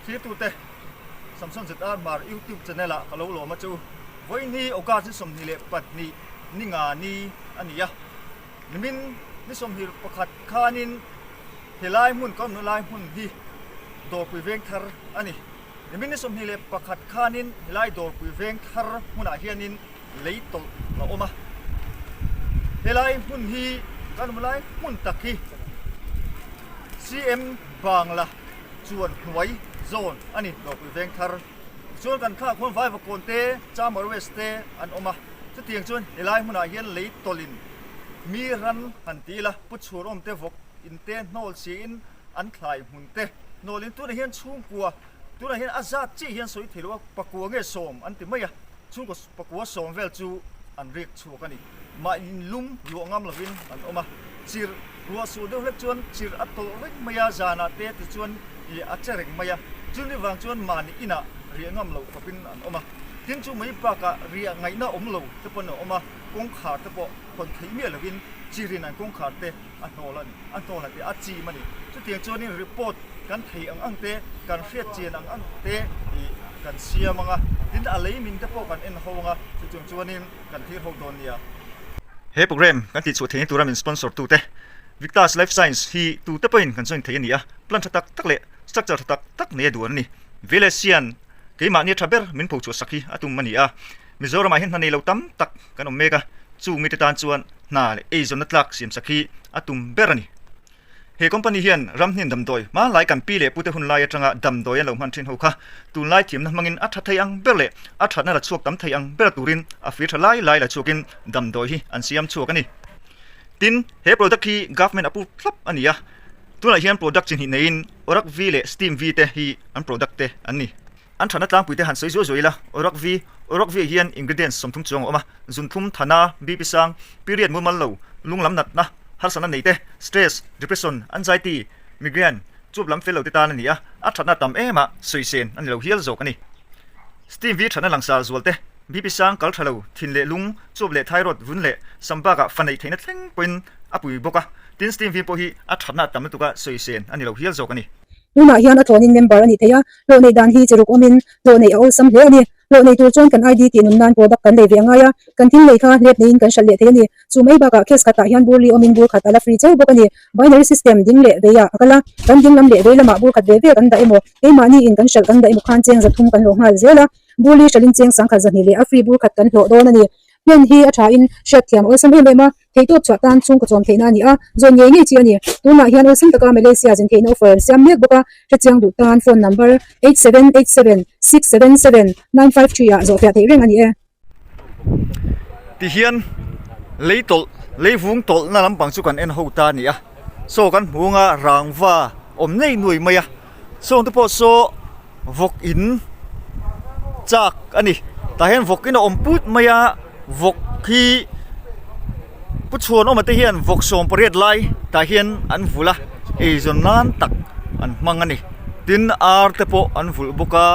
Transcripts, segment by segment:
ที่ตัวเตะสัมสนจุดอ่านมายูทูบชาแนลละก็รู้มาจูวันนี้โอกาสที่สมนิเลปัดนี้นี่งานนี้อันนี้อะนี่สมนิประคัดข้านินเฮลัยมุ่นก็นุ่ลัยมุ่นดีดอปุยเวงทาร์อันนี้นี่สมนิเลประคัดข้านินเฮลัยดอปุยเวงทาร์มุ่นอาเฮียนินเลยตกละอมาเฮลัยมุ่นฮีกันมุ่นลัยมุ่นตักฮีCM บางละชวนหน่วยโซนอันนี้ดอกปุยเวงทาร์ชวนกันข้าคนไฟประกอนเตจามอร์เวสเตอันออกมาจะเตียงชวนเฮลัยมุ่นอาเฮียนเลยตลินมีรันหันตีละปุชวนอมเตฟกอินเตนโนลซีนอันคลายหุ่นเตโนลินตัวเฮียนชุ่มกัวตัวเฮียนอาซาจีเฮียนสวยถือว่าประกัวเงี้ยสมอันติไม่อะชุ่มกับประกัวสมเวลจูอันเรียกชัวกันนี่มาอินลุ่มอยู่งามละวินอันออกมาจีรรัวสูดเล็กชวนจีรอัตโตเล็กไม่ยาจานาเตติชวนอีอัจฉริยไม่ยาจุนี่วางชวนมานี่อินะเรียงงามเหล่ากับวินอันออกมาทิ้งจูไม่ปากะเรียงไงน่าอมเหล่าตะปนออกมากงขาตะปอคนไทยเมียละวินจีรินันกงขาเตอันโตลันเตอัจจีมันนี่จุดเตียงชวนนี่รีพอร์ตกันไทยอังเตกันเฟียดเจียนอังเตกันเสียมังอ่ะดินอะไรมินตะปอกันเอ็นฮงอ่ะจุดเตียงชวนนี่กันที่ฮงโดนเนี่ยเฮ้โปรแกรมกันติดสุดที่ตัวเราเป็นสปอนเซอร์ตัวเต้ Vengthar Life Science ที่ตัวเต้เป็นกันส่วนที่นี่อ่ะพลันตักเละสตรัคเจอร์ตักเนี่ยดูอันนี้เวลเซียนเกี่ยมาเนี่ยทรัพย์มินผูกจุดสักทีอะตุมันนี่อ่ะมิโซรามาเห็นทันนี้เราตั้มตักกันอเมริกาจูมิตรตานชวนน่าเลยเอซอนนัทลักเสียมสักทีอะตุมเบรนี่เฮคอมพานีเฮียนรำนินดำดอยมาหลายกันปีเล่ปุตตะหุ่นลายจังอ่ะดำดอยเรามันทิ้งหัวข้าตุนลายทีมนั้นมังอินอัฐไทยังเบรเล่อัฐนั่นละชวกดำไทยังเบรตูรินอฟิร์ลายละชวกินดำดอยอันเสียมชวกันนี่ตินเฮโปรดักที่กัฟเมนต์อปูพลับอันนี้อ่ะตัวละเฮียนโปรดักจินหินในอินอรักวีเล่สตีมวีเตฮีอันโปรดักเตอันนี้อันฐานะต่างปุยเตหันสวยๆละอรักวีเฮียนอินกรีเดียนสมทุงจงออกมาจุนทุ่มฐานะบีปิสังปีเรียนมุมันเหลาลุงลำนัดนะฮัลสันนั่นนี่เตสเตรสดิเพรสชันอันไซตี้มิเกรนจูบลำเฟลเหลาติตานั่นนี่อ่ะอันฐานะต่ำมาสวยเซนอันนี้เราเฮียลโจกันนี่สตีมวีฐานะหลังซาจวลเตบีปิสังกัลทะเลทินเล่ลุงจูบเล่ไทรอดวุ่นเล่สัมปากะฟันในเทนเทงเป็นอปุยบกะตินสตีมวีพอฮีอันฐานะต่ำนั่นตุกะสวยเซนอันนี้เราเฮียลโจกันนี่นู่นน่ะเฮียนอัตโนนินเมมเบอร์นี่เทียโลในด้านที่จะรุกอมินโลในเอาสัมเหนี่โลในตัวจนกันไอดีตีนุ่นนานโปรดักกันเลยเวียงไงอ่ะกันทิ้งเลยค่ะเรียบในอินกันเฉลี่ยเทียนี่ซูไม่บากะเคสขัดเฮียนบุรีอมินบุขัดอะไรฟรีเจ้าบุกันนี่ไบนารีซิสเต็มดิ้งเละเวียกันละกันดิ้งลำเละเวลมาบุขัดเวียกันได้หมดไอ้มานี่อินกันเฉลกันได้หมดขันเจียงจะทุ่มกันลงหาเจละบุรีเฉลิมเจียงสังขัดจะนี่เลยอฟรีบุขัดกันโหลโดนนี่เพียงที่อาชาอินเชิดเทียมโอซัมเฮมาเทตัวจวดการชุ่มกระจอมเทนานี่อ่ะจนยังไงเจียนี่ตัวน่ะเฮียนโอซัมตะการมาเลเซียจินเทนออฟเฟอร์เสียมเรียกบุกะจะเจียงดูตานโฟนนัมเบอร์8787677953อ่ะจบเรื่องอันนี้ที่เฮียนเลยฟุ้งตลนั่นลำปังสุกันเอ็นหูตานี่อ่ะโซกันหัวงารางว่าอมในหน่วยไม่อ่ะโซนที่พอโซวกอินจากอันนี้แต่เห็นวกอินอมพูดไม่อ่ะวกที่ผู้ชวนออกมาที่เฮียนวกส่งประเทศไล่แต่เฮียนอันฟุละเอจนนานตักอันมังอันนี้ดินอาร์เตโปอันฟุลบุกา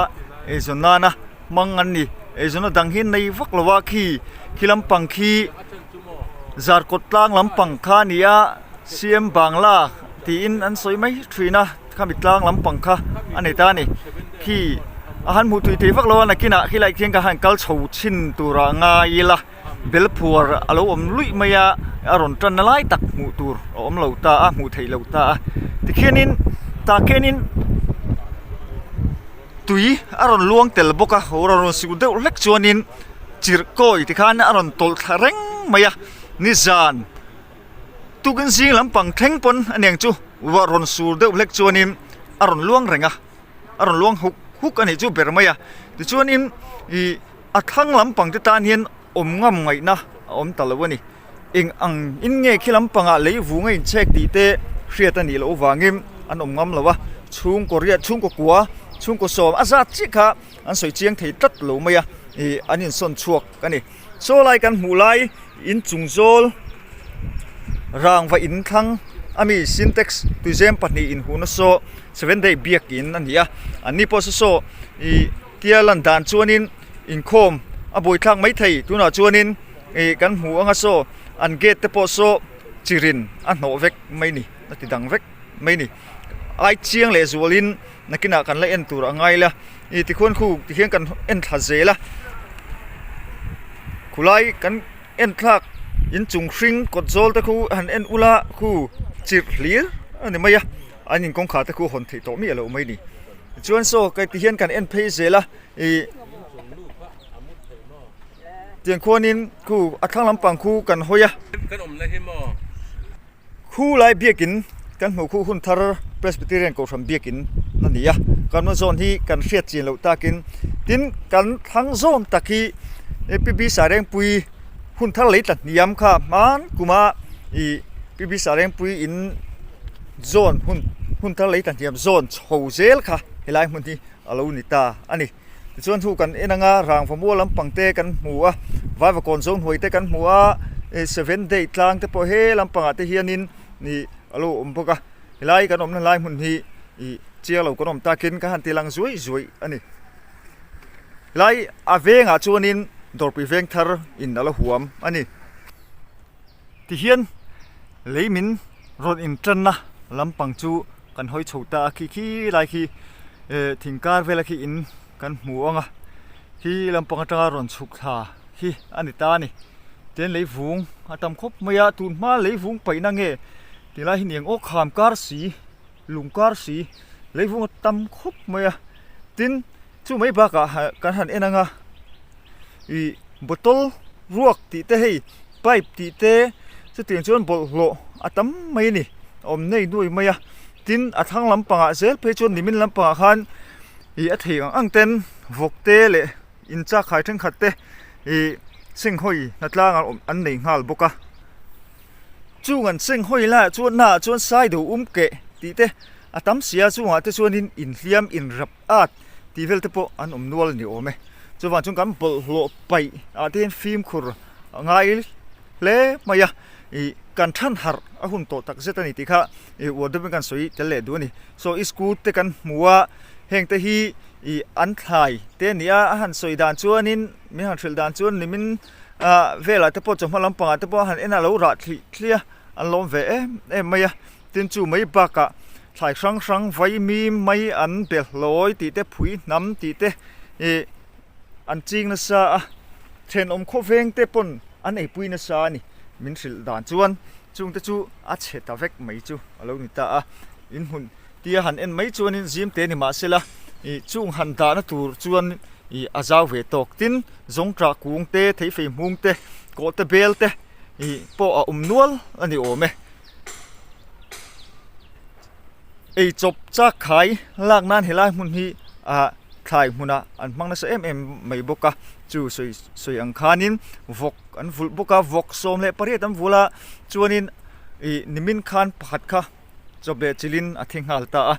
เอจนนานะมังอันนี้เอจนดังเฮียนในวักละวาขี้ลำปังขี้จาร์กดลางลำปังข้านี่อะเสียมบางลาที่อินอันสวยไหมทรีนะข้ามิดลางลำปังข้าอันนี้ตานี่ขี้อาหารหมูตุยที่วักละวานักกินอะขี้ไรเคียงกับอาหารกัลชูชินตุระงายละเบลพัวอารมณ์ลุยมายาอารมณ์จันนไลตักหมูตูร์อมเหล่าตาหมูไทยเหล่าตาที่แค่นี้ตาแค่นี้ตุยอารมณ์ลวงเตลบกะอารมณ์สิกุเดเล็กจวนินจิรโกยที่ข้านะอารมณ์ตลทะเร่งมายานิจานตุกันซิงลำปังเทงปนอันยังจูวารอนสูเดเล็กจวนินอารมณ์ลวงเร่งอะอารมณ์ลวงฮุกอันนี้จูเบรมายาที่จวนินอัดทั้งลำปังที่ตาเนียนอมงำไงนะอมตลอดวันนี้เองอังอินเงยขี้ลำปังอะเลยวูงไงเช็คดีเตะเสียตันนี่เราวางเงิมอันอมงำแล้ววะชุ่งก็เรียชุ่งก็กลัวชุ่งก็สอบอาซาจิกะอันสวยเจียงที่ตัดหลูไหมอะอันนี้ส่วนชวกกันนี่โซไลกันหูไลอินจุงโซลรางว่าอินทั้งอามีซินเท็กซ์ตุเจมปันนี่อินหูนโซ7 day เบียกินนั่นนี่อะอันนี้พอโซเทียลันดานชวนินอินโคมอาบุยทางไม่ไทยตัวน่าชวนินกันหัวงาโซอันเกตเตปโซจิรินอันโนเวกไม่นี่นัดดังเวกไม่นี่ไอเชียงเลสวลิน nakina kan la en tur angai la I ti khon khu ti hian kan en tha zela khulai kan en thlak in chung hring kot zol te khu han en ula khu chir hlir ani maya anin kong kha te khu hon thei to mi alo mai ni chuan so kai ti hian kan en phei zela I tiang khonin khu athang lampang khu kan hoya kan om la hi mo khu lai biakin kan hmu khu hun thar presbyterian ko from biakin nania kan ma zon hi kan hriat chin lo takin tin kan thang zon taki PB sareng pui hun thar lei tat niam kha man kuma I PB sareng pui in zone hun thar lei tat niam zone chhozel kha helai mun hi alo ni ta ani chuan thu kan enanga rang famu lampang te kan hmua vai va kon zone hoi te kan hmua 7 day tlang te po he lampang ate hianin ni alo umpoka helai kan omna lai mun hi I chia lo kan om takin ka han tilang zui ani lai avenga chuanin Dawrpui Vengthar in ala huam ani ti hian leimin ron in tranna lampang chu kan hoi chhota khi lai khi thingkar vela khi in kan hmuanga hi lampang atanga ron chuk tha hi ani ta ni ten leivung atam khop maya tun ma leivung paina nge tilai hin eng o kham kar si lungkar si leivung tam khop maya tin chu mai ba ka kan han enanga I botol ruak ti te hei pipe ti te chu tiang chuan bol lo atam mai ni om nei nuai maya tin athang lampanga zel pe chuan nimin lampanga khan I atheng ang ten vok te le in cha khai theng khat te I sing hoi natlang an nei ngal boka chu ngan sing hoi la chuan na chuan sai do ke ti te atam sia chu nga te chuan in hliam in rap at ti vel te po an nual ni ome chuan chung kan bol lo pai a ten film khur ngai le maya I kan than har a hun to tak zetani ti kha I wodem kan soi tele du ni so school te kan muwa heng te hi I an thlai te nia a han soi dan chuanin mi han thil dan chuan nimin vela te po chom lampanga te po han ena lo ra thlia an lom ve em maya tin chu mai ba ka thlai sang vai mi mai an bel loi ti te phui nam ti te an ching na sa then om kho veng te pon an ei pui na sa ni min thil dan chuan chung te chu a che ta vek mai chu alo ni ta in hun tia han en mai chuan in zim te ni ma sela I chung han da na tur chuan I azaw ve tok tin zong tra kung te thei fei mung te ko te bel te I po a nual ani ome ei chop cha khai lak nan helai mun hi a khai muna an mangna sa em mai boka chu soi ang khanin vok an vul boka vok som le pare tam vula chuanin I nimin khan pakhat kha joble chilin athing hal ta a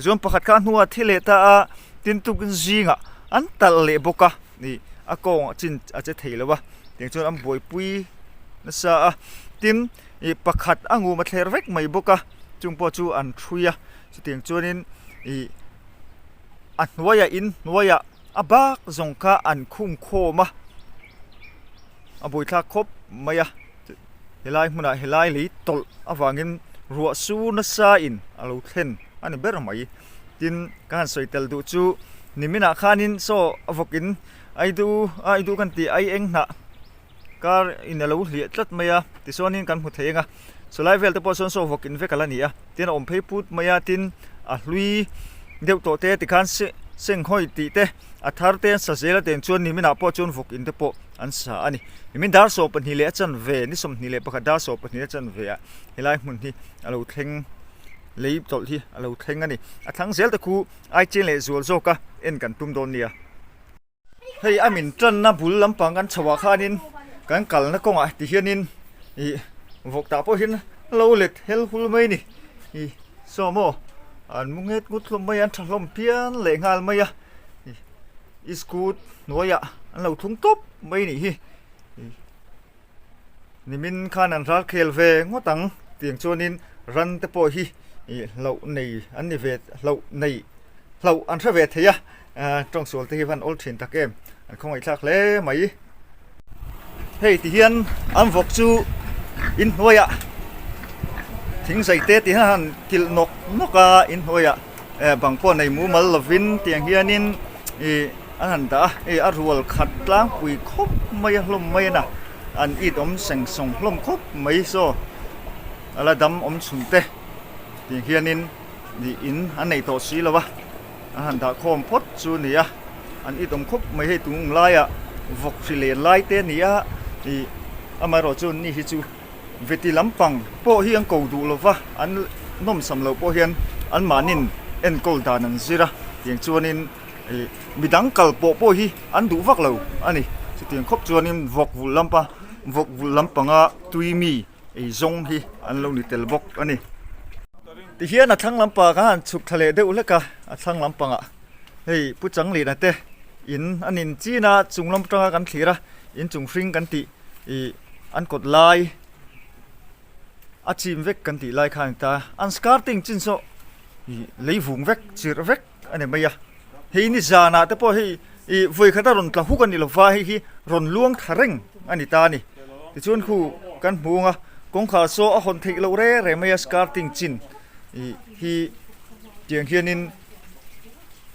chuan pakhat kha hnuwa thile ta a tin tukin zinga an tal le boka ni akong chin a che theilawa tiang chuan am boi pui na sa a tin I pakhat angu ma thler vek mai boka chungpo chu an thuya chu tiang chuanin I an nuaya abak zongka an khum khoma aboi thla khop maya helai muna helai li tol awangin ruwa su na sa in alo thlen ani ber mai tin kan soitel du chu nimina khanin so avokin aidu kan ti ai eng na kar in alo hliat tlat maya ti sonin kan hu thenga so lai vel te po son so vokin ve kala nia tin om phei put maya tin a hlui deu to te ti khan seng hoi ti te athar te sa zela ten chuan nimina po chun vokin te po an sa ani nimin dar so pan hi le chan ve ni som ni le pakha dar so pan hi chan ve a helai mun hi alo theng lei tol hi alo theng ani athang zel te khu ai chen le zual zo ka en kan tum don nia hei amin tran na bul lampang kan chawa khanin kan kal na konga ti hianin I vok ta po hin lo let hel hul mai ni I so mo an munget ngutlom mai an thlom pian le ngal mai a iskut noya an lo thung top mai ni hi nimin khan an ral khel ve ngotang tiang chuanin ran te po hi lo nei an ni ve lo nei lo an tha ve theya trong sol te hi van ol thin tak em an khong ai thak le mai hei ti hian an vok chu in noya thing sai te ti han til nok noka in hoya บางคนในหมู่มัลลวินเตียงเฮียนินอันนั้นตาอารัวขัดล้างปุยคบไม่ลมไม่นะอันอีดเสียงส่งลมคบไม่โซอะไรดำสุนเตเตียงเฮียนินนี่อินอันไหนตัวสีแล้ววะอันนั้นตาคอมพดจูนี่อ่ะอันอีดคบไม่ให้ตุงไล่อ่ะวกสิเลนไล่เตนี่อ่ะนี่อามารอจูนี่ฮิจูเวทีลำปังโปเฮียงกูดูแล้ววะอันน้มสำเร็จโปเฮียนอันมานินเอ็นโกลดานันซิระเตียงจวนินมีดังกัลโปโปฮีอันดูวักเราอันนี้เตียงคบจวนินวกวุลลัมปังอ่ะตุยมีจงฮีอันเรานี่เตลบกอันนี้ที่เฮียนทั้งลำปางกันสุกทะเลเดือดเลยกะทั้งลำปังอ่ะเฮ้ยผู้จังหลีนะเตอินอันนี้จีน่าจุงลำปังกันทีระอินจุงฟริงกันตีอันกดไลอาชีพเวกกันตีไลขันตาอันสกัดติงจินโซเลยฝุ่งเวกจีรเวกอันนี้ไม่ยะเฮ้ยนี่จานาแต่พอเฮ้ยเวกขัดรอนตะหุกันนี่เราฟ้าเฮ้ยรอนล่วงทะเร่งอันนี้ตานี่ที่ชวนคู่กันบูงอ่ะกงขาโซอ่ะคนที่เราเร่ไม่ยะสกัดติงจินฮีเจียงเฮียนิน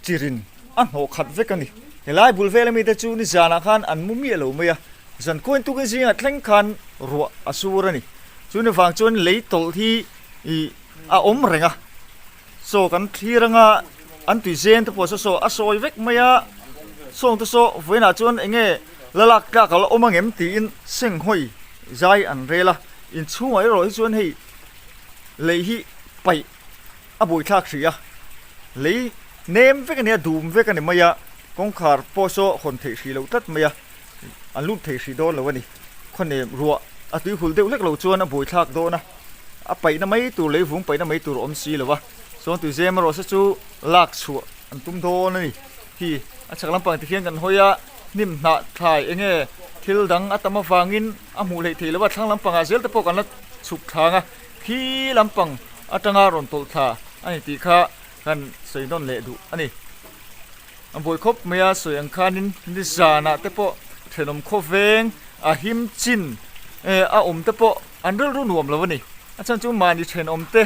จีรินอันหัวขัดเวกกันนี่เฮ้ยไล่บุลเวลมีแต่จูนี่จานาขันอันมุมีเราไม่ยะฉันคนตุกันสิงห์แทงขันรัวอสูรนี่จูนี่ฟังจูนเลยตลที่อมเร่งอ่ะโซกันที่เรื่องอันตุเจนตัวพอโซอโซยเวกไม่ยะส่งตัวโซเวน่าจูนเองละลักกะกะละอมังเอ็มตีอินเซ็งหอยใจอันเรล่ะอินช่วยเราจูนให้เลยฮีไปบุยทักเสียเลยเนมเวกันเนี่ยดูมเวกันเนี่ยไม่ยะกงขาร์โปโซคนเทสีเราตัดไม่ยะอันลุ่นเทสีโดนแล้ววะนี่คนเนี่ยรัวอัตุยหุ่นเดียวเล็กเราชวนบุยทักโดนนะไปนั่นไม่ตัวเลยฝุ่งไปนั่นไม่ตัวอมซีเลยวะส่วนตุเจมารอสักจูลากชัวอันตุ้มโดนนี่ที่ชักลำปังที่เขียนกันหอยนิ่มหนาถ่ายเองทิลดังอัตมาฟังอินมูเลยทีแล้วว่าทั้งลำปังอาเซลแต่พวกกันละสุกทางที่ลำปังอัตงารอนตลท่าอันนี้ตีข้ากันใส่นนเละดูอันนี้อันบุยคบเมียสวยอังคานินนิจานะแต่พวกเทนมโคเวงหิมจินแต่พวกอันเรื่องรุ่นรวมแล้ววะนี่อาจารย์จุมาดิเทนเต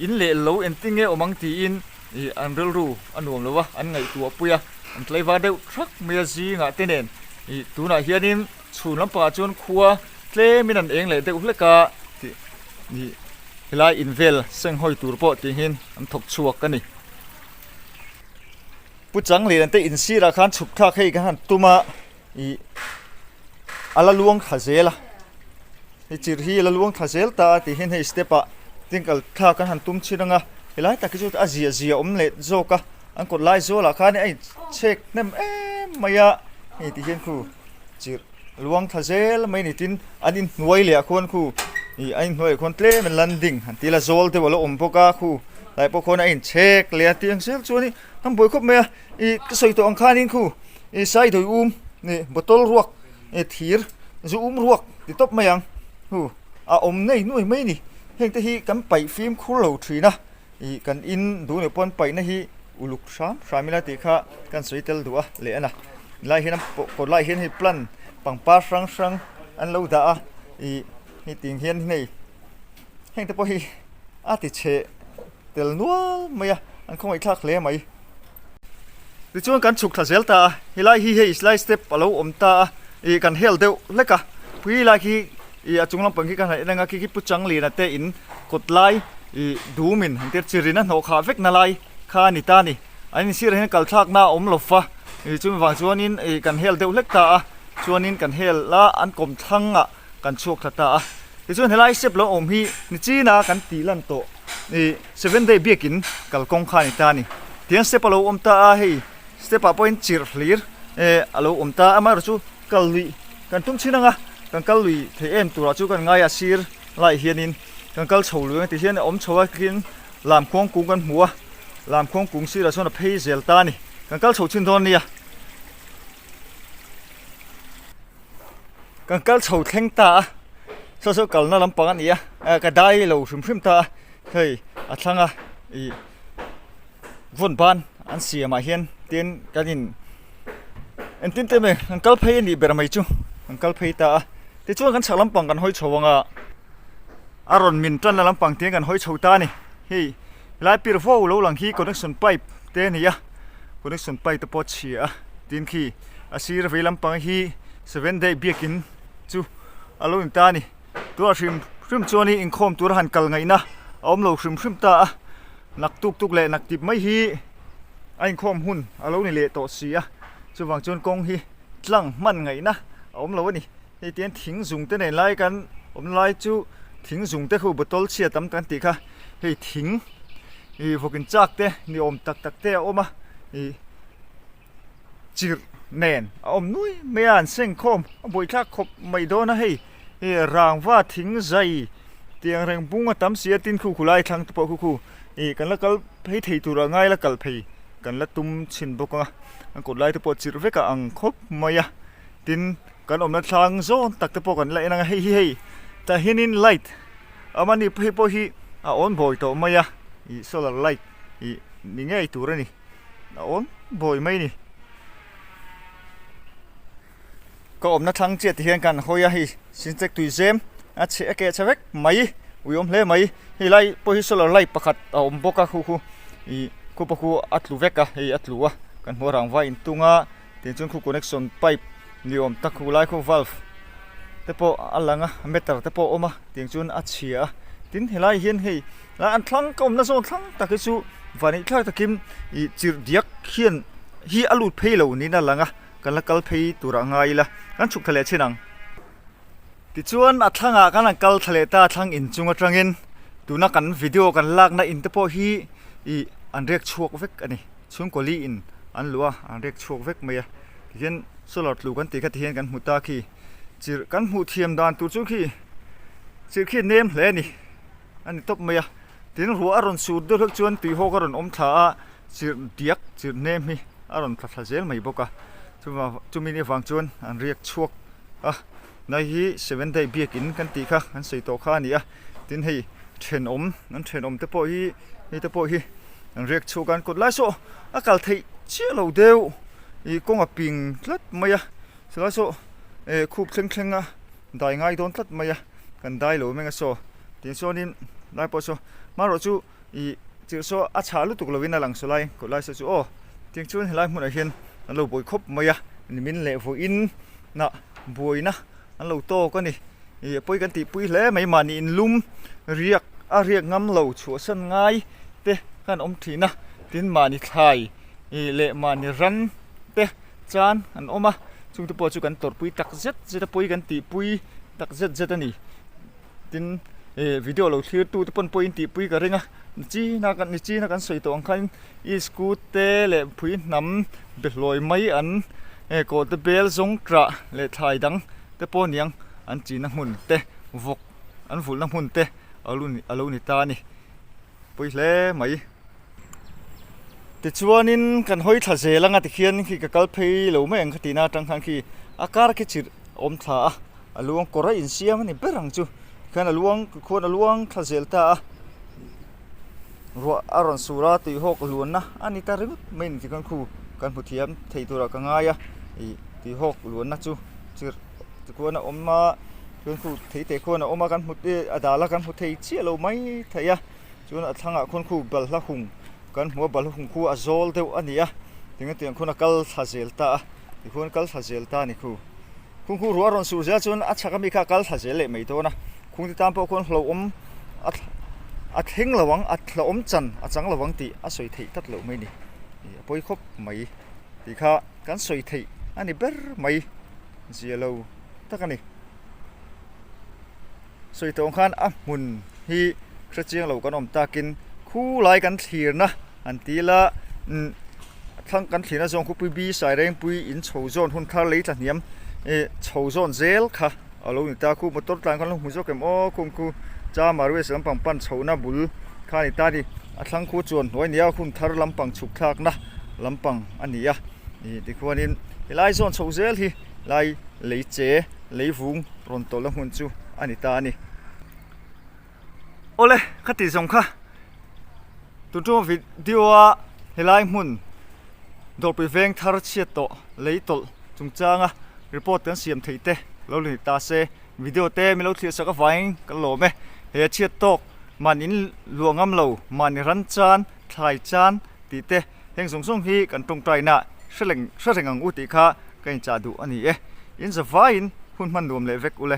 อินเละโลเอ็นติงอมังตีอินอันเรื่องรู้อันรวมแล้ววะอันไงตัวปุยอันเลยว่าเดี๋ยวทรักเมียซีงะเตนเองตัวน่ะเฮียนินชูน้ำปลาจนขัวเล่ไม่นั่นเองเลยเด็กอุลกานี่เวลาอินเวลเส้นหอยตัวโปติหินอันถกชวกกันนี่ผู้จังเลยนั่นแต่อินซีราคาฉุกทักให้กันตัวมาอาละลวงขาเซล่ะจิรฮีละลวงขาเซลตาติหินให้สเตปะติงกัลทักกันตุ้มชิรังเวลาตะกี้จุดอาเซียเล็ดโจกะอันกดไล่โจราคาเนี่ยเช็คนั่นไม่ยะติหินคู่จิรลวงขาเซลไม่นิตินอันนี้หน่วยเหลี่ยคนคู่ไอ้หน่วยคนเล่มันลันดิ้งทีละโซลเทวละพกาคู่แต่พวกคนไอ้เช็คเลียเตียงเซลชัวนี่ทำบ่อยครบเมียก็ใส่ตัวอังคารนี่คู่ใส่ตัวนี่บอตลรวกทีร์จะรวกติดตบมายังนี่หน่วยไม่นี่เห็นแต่ฮีกันไปฟิล์มคู่เหล่าทีนะกันอินดูเนี่ยปนไปนะฮีอุลุกสามมิลติค่ะกันสวยเตลดูเละนะไล่เห็นกดไล่เห็นให้ปลันปังป้าสังอันเราด่านี่ติงเฮียนนี่เห็นแต่พอฮีติเชเตลนัวไม่อันคงไอ้ทักเละไหมดิช่วงกันฉุกทัศน์ตาฮิไลฮีเฮสไลสเต็ปเอาอมตากันเฮลเดวเล็กพี่ไลฮีจุงลำปังที่กันอะไรนั่งคิดปุ๊จังลีนะเตอินกดไลดูมินหันเตอร์จิรินะหัวขาเวกนาไลขานิตานี่อันนี้สิเรื่องการทักหน้าอมหลบฟ้าจุงวางชวนนินกันเฮลเดวเล็กตาชวนนินกันเฮลละอันกลมทั้งกันโชคตาดิช่วงฮิไลสเต็ปแล้วอมฮีนิจีน่ากันตีลันโต7 day เบียกินกัลกงขานิตานี่เทียนสเต็ปเราอมตาเฮสเต็ปพอยน์จิรฟลีร์เราอมตาอามารู้กัลลุยกันตุ้มชินังกันกัลลุยเทียนตัวเราจูกันง่ายสิร์ไล่เฮียนินกันกัลโฉลุยที่เฮียนอมโฉวกินลามควงกุ้งกันหัวลามควงกุ้งสิเราชวนเพย์เซลตานี่กันกัลโฉชินโดนนี่กันกัลโฉเทงตาสู้กัลน่าลำปังอันนี้ก็ได้เราชิมตาเฮ้ยอัศงวุ่นบ้านอันเสียมาเห็นเตียนกันอินอันตินเต็มเลยอันกัลเพย์นี่เบรไม่จูอันกัลเพย์ตาที่ช่วยกันฉลามปังกันห้อยโชวงอารอนมินตันลำปังเตียนกันห้อยโชตานี่เฮ้ย ลายปีร์โฟเราหลังฮีคอนเนคชั่นไปเตนี่ยะคอนเนคชั่นไปตะปอดเชียดินขี้อาศัยระเวลำปังฮี7 day เบียกินจูอารมณ์ตานี่ตัวชิมจวนนี้อิงคอมตัวหันกัลไงนะอมเราชิมตานักตุกเละนักติบไม่ฮีอิงคอมหุ่นอารมณ์นี่เละต่อเสียจูวางจวนกงฮีจังมันไงนะอมเราวันนี้ไอเตียนทิ้งสุ่งเตไหนไล่กันอมไล่จูทิ้งสุ่งเตคู่บตอลเชียตั้มกันติค่ะเฮ้ยทิ้งอีพวกกินจักเตนี่อมตักเตอมอีจิรแนนอมนุ้ยไม่อ่านเส้นคอมบ่อยทักขบไม่โดนนะเฮ้ยรางว่าทิ้งใจเตียงแรงปุ้งตั้มเสียตินคู่ไล่ทางตะปอคู่อีกันแล้วก็ให้ถีตัวง่ายแล้วกัลเพย์กันแล้วตุ้มชินบกงะกดไล่ตะปอจิรเวกอังคบไม่ยะตินกันอมนัดทางโซนตักตะปอกันไล่นังเฮ้ยแต่เห็นไลท์อามันนี่เฮ้ยพอฮีออนบ่อยต่อไม่ยะอีโซลาร์ไลท์อีนี่ไงตัวนี้ออนบ่อยไหมนี่ก็อมนัดทางเจ็ดเทียนกันเขาอยากให้สินเจกตุยเซมอาเชเกชเวกไหมวิอมเล่ไหมให้ไล่พอฮีโซลาร์ไลท์ประคัดอมบกะคู่อีคู่ปะคู่อัดลูเวกะให้อัดลูวะกันหัวรังไว้อินตุงะเดี๋ยวจนคู่คอนเนคชั่นไปนี่อมตักคู่ไล่คู่วัลฟ์แต่พออัลลังะเมตร์แต่พออมะเดี๋ยวจนอัดเชียตินให้ไล่เห็นให้แล้วอันทั้งก็อมนัดโซนทั้งตะกิจูวันนี้ถ้าตะกิมอีจิรเดียกเขียนฮีอลูดเพย์เหล่านี้นั่นลังะกันละกัลเพย์ตัวร่างไงล่ะกันฉุกทะเลเช่นังติจวนอัดทั้งกันกัลทะเลตาทั้งอินจุงอัดรังอินดูนักกันวิดีโอกันลากนะอินแต่พอฮีอีอันเรียกชวกเวกอันนี้ช่วงกอลีอินอันลัวอันเรียกชวกเวกเมียเห็นสลัดลูกันตีกันเห็นกันหูตาขี้จิรกันหูเทียมดานตัวจุขี้จิรขี้เนมเลยนี่อันนี้ตบเมียทีนั้นหัวอารมณ์สูดด้วยจวนตีหกอารมณ์อมท้าจิรเดียกจิรเนมนี่อารมณ์พลัดเจลไม่บอกจุมีนี่ฟังจวนอันเรียกชวกในที่7 day เบียกินกันตีค่ะอันใส่ตัวข้านี่ทีนี้เทรนอมนั่นเทรนอมแต่พอฮีนี่แต่พอฮีอันเรียกชวกันกดไล่โซ่อากาศที่เชี่ยวเราเดียวอีกงอ่ะปิงลัดไม่สไลโซ่คูบเคร่งได้ง่ายโดนลัดไม่กันได้หรือไม่ก็โซ่ทีนี้โซ่นี่ได้พอโซ่มาเราจูอีจีโซ่อาชาลุตุกเราวินาหลังโซ่ไล่กดไล่โซ่จูโอ้ทีนี้จูนไล่หมดเลยเห็นอันเราบอยคบไม่นี่มินเล่ฟูอินน่ะบอยนะอันเราโตก็นี่ปุยกันตีปุยเล่ไม่มานี่อินลุ่มเรียกงำเราชัวสันง่ายเตะกันอมทีนะทีนมานี่ไทยเล่มานี่รันเตะจานอันอมจุงตะปอจุกันตอดปุยตักเจ็ดปุยกันตีปุยตักเจ็ดนี่ทีนวิดีโอเราเชื่อตู้ตะปนปุยตีปุยกันเร่งจีนักันใส่ตัวอังคันอีสกูเตเล่ปุยน้ำเบลลอยไม่อันก็ตะเบลซงกระเล่ไทยดังแต่ปนยังอันจีนักหุ่นเตะวกอันฝุ่นนักหุ่นเตะอาลุนิตานี่ปุยเล่ไหมติดชวนินกันห้อยทะเจลังติเขียนขี้กะกัลเพย์เหลวไม่เองขตินาจังคันขี้อากาศขี้จิอมท่าอลวงกอระอินเสียมันนี่เปรังจูกันอลวงคนอลวงทะเจลตารัวอารอนสุราตีหกล้วนนะอันนี้ตาเรื่องไม่นี่กันคู่กันผู้เทียมไทยตัวเราก็ง่ายตีหกล้วนนะจูจิตะคนอมมากันคู่ไทยแต่คนอมมากันผู้อาดาละกันผู้ไทยเชี่ยเราไม่ไทยจูนทางคนคู่บัลละหุงกันหัวบอลหุ่งคู่อโซลเดียวอันนี้ถึงจะคนกัลทาเซลตาที่คนกัลทาเซลตานี่คู่รัวรอนสูเจ้าจนอัชกามีข้ากัลทาเซลเลยไม่ตัวนะคุณที่ตามพวกคนเราอัดหิงระวังอัดเราจันอัดจังระวังตีอัดสวยทีตัดเหลวไม่นี่ปอยคบไม่ที่ข้ากันสวยทีอันนี้เบอร์ไม่เสียเราตักอันนี้สวยตัวขันมุนฮีกระเจียงเรากันอมตากินคู่ไล่กันทีนะอันที่ละทั้งกันทีนะจงคู่ปุยบีสายแรงปุยอินโฉจนหุ่นทะเลจัดเนียมโฉจนเซลค่ะเอาลูกนี่ตาคู่มาต้นกลางกันลูกมือโจเก็มโอ้คู่จ้ามาด้วยลำปังปั้นโฉนะบุลข้านี่ตาดิทั้งคู่จวนหัวนี้คุณทาร์ลำปังฉุกทักนะลำปังอันนี้นี่ที่ควรนี่ไล่จนโฉเซลที่ไล่เลยเจเลยฟุงรอนโตละหุ่นจูอันนี้ตานี่โอ้เลยขัดตีสงค่ะตัววิดีโอเฮลัยมุนดอลปุยเวงทาร์เชียโตเลยตลจุงจางรีพอร์ตกันเสียมไทยเตะเราเลยตาเซวิดีโอเตะไม่รู้ที่สักฝ่ายกันหล่อไหมเฮียเชียโตน manin luangam lo mani ran chan thlai chan ti te heng sung sung hi kan tung trai na hrelengang uti kha kan cha du ani e in za vain hun man nuam le vek ule